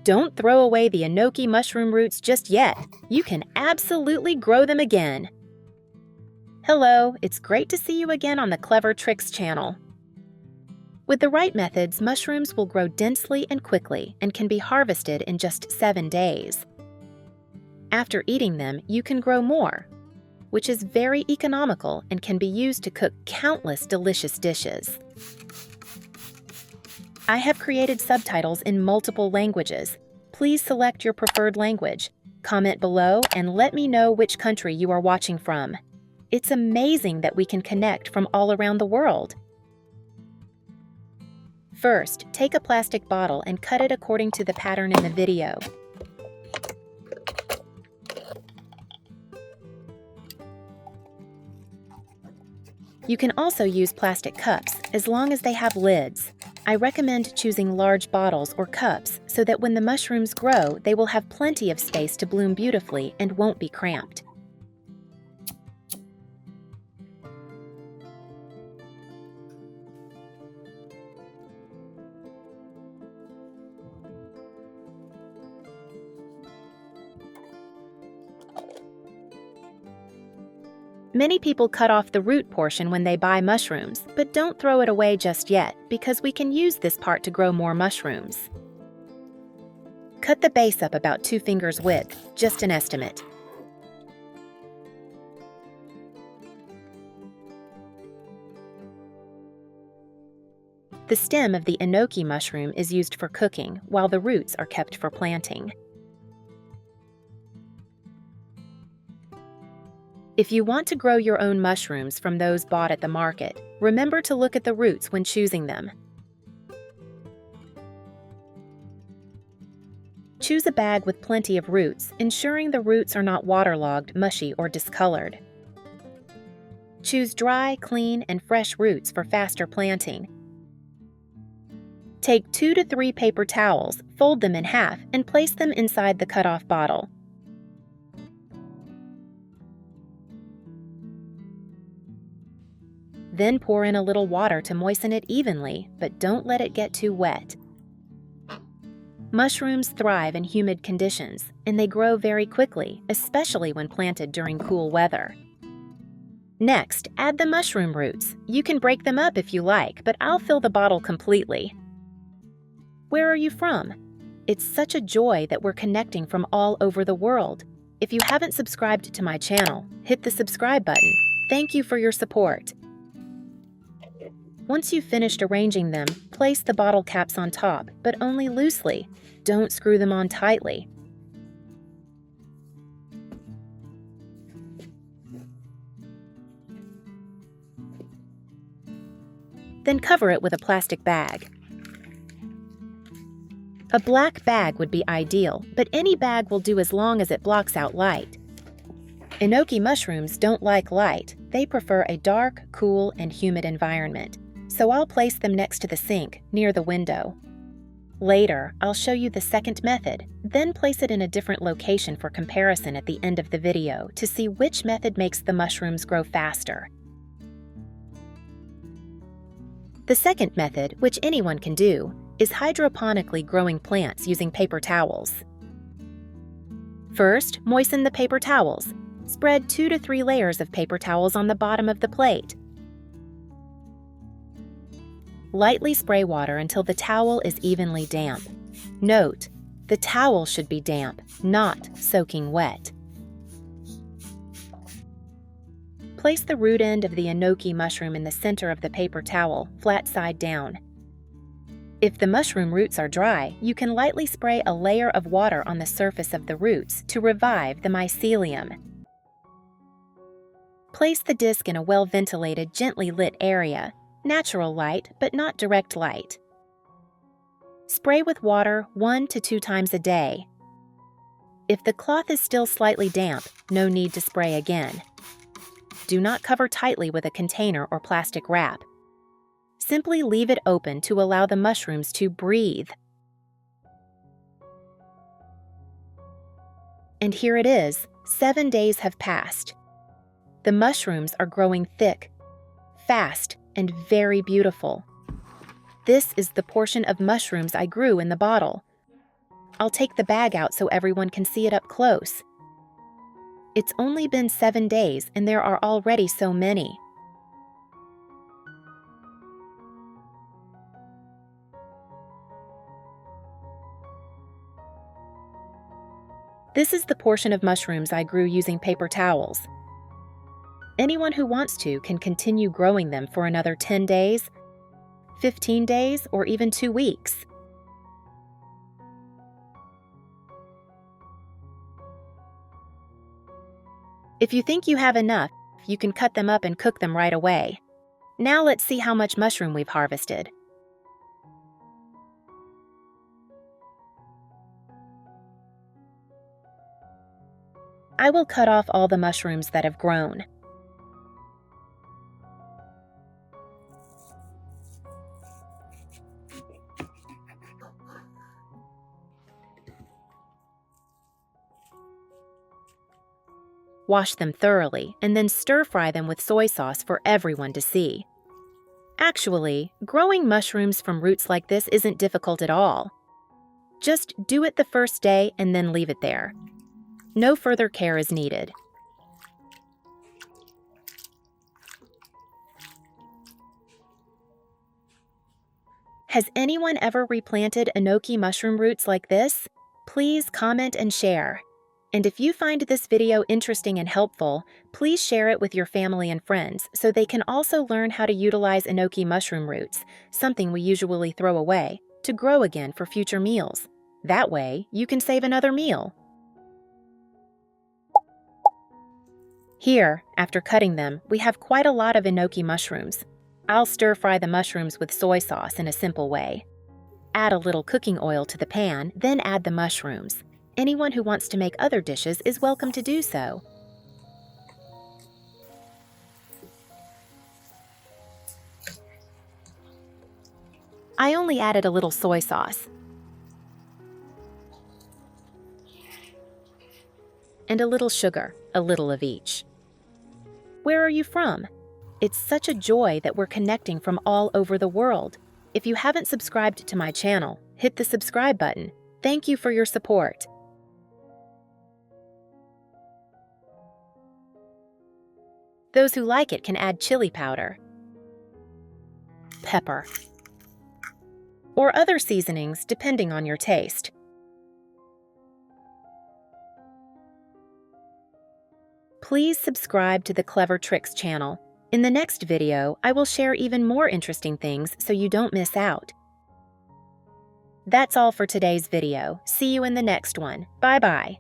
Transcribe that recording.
Don't throw away the Enoki mushroom roots just yet. You can absolutely grow them again. Hello, it's great to see you again on the Clever Tricks channel. With the right methods, mushrooms will grow densely and quickly and can be harvested in just 7 days. After eating them, you can grow more, which is very economical and can be used to cook countless delicious dishes. I have created subtitles in multiple languages. Please select your preferred language. Comment below and let me know which country you are watching from. It's amazing that we can connect from all around the world. First, take a plastic bottle and cut it according to the pattern in the video. You can also use plastic cups as long as they have lids. I recommend choosing large bottles or cups so that when the mushrooms grow, they will have plenty of space to bloom beautifully and won't be cramped. Many people cut off the root portion when they buy mushrooms, but don't throw it away just yet because we can use this part to grow more mushrooms. Cut the base up about 2 fingers width, just an estimate. The stem of the Enoki mushroom is used for cooking, while the roots are kept for planting. If you want to grow your own mushrooms from those bought at the market, remember to look at the roots when choosing them. Choose a bag with plenty of roots, ensuring the roots are not waterlogged, mushy, or discolored. Choose dry, clean, and fresh roots for faster planting. Take 2 to 3 paper towels, fold them in half, and place them inside the cut-off bottle. Then pour in a little water to moisten it evenly, but don't let it get too wet. Mushrooms thrive in humid conditions, and they grow very quickly, especially when planted during cool weather. Next, add the mushroom roots. You can break them up if you like, but I'll fill the bottle completely. Where are you from? It's such a joy that we're connecting from all over the world. If you haven't subscribed to my channel, hit the subscribe button. Thank you for your support. Once you've finished arranging them, place the bottle caps on top, but only loosely. Don't screw them on tightly. Then cover it with a plastic bag. A black bag would be ideal, but any bag will do as long as it blocks out light. Enoki mushrooms don't like light. They prefer a dark, cool, and humid environment. So I'll place them next to the sink, near the window. Later, I'll show you the second method, then place it in a different location for comparison at the end of the video to see which method makes the mushrooms grow faster. The second method, which anyone can do, is hydroponically growing plants using paper towels. First, moisten the paper towels. Spread 2 to 3 layers of paper towels on the bottom of the plate. Lightly spray water until the towel is evenly damp. Note, the towel should be damp, not soaking wet. Place the root end of the Enoki mushroom in the center of the paper towel, flat side down. If the mushroom roots are dry, you can lightly spray a layer of water on the surface of the roots to revive the mycelium. Place the disc in a well-ventilated, gently lit area. Natural light, but not direct light. Spray with water 1 to 2 times a day. If the cloth is still slightly damp, no need to spray again. Do not cover tightly with a container or plastic wrap. Simply leave it open to allow the mushrooms to breathe. And here it is, 7 days have passed. The mushrooms are growing thick, fast, and very beautiful. This is the portion of mushrooms I grew in the bottle. I'll take the bag out so everyone can see it up close. It's only been 7 days and there are already so many. This is the portion of mushrooms I grew using paper towels. Anyone who wants to can continue growing them for another 10 days, 15 days, or even 2 weeks. If you think you have enough, you can cut them up and cook them right away. Now let's see how much mushroom we've harvested. I will cut off all the mushrooms that have grown. Wash them thoroughly and then stir-fry them with soy sauce for everyone to see. Actually, growing mushrooms from roots like this isn't difficult at all. Just do it the first day and then leave it there. No further care is needed. Has anyone ever replanted Enoki mushroom roots like this? Please comment and share. And if you find this video interesting and helpful, please share it with your family and friends so they can also learn how to utilize Enoki mushroom roots, something we usually throw away, to grow again for future meals. That way, you can save another meal. Here, after cutting them, we have quite a lot of Enoki mushrooms. I'll stir-fry the mushrooms with soy sauce in a simple way. Add a little cooking oil to the pan, then add the mushrooms. Anyone who wants to make other dishes is welcome to do so. I only added a little soy sauce and a little sugar, a little of each. Where are you from? It's such a joy that we're connecting from all over the world. If you haven't subscribed to my channel, hit the subscribe button. Thank you for your support. Those who like it can add chili powder, pepper, or other seasonings depending on your taste. Please subscribe to the Clever Tricks channel. In the next video, I will share even more interesting things so you don't miss out. That's all for today's video. See you in the next one. Bye-bye.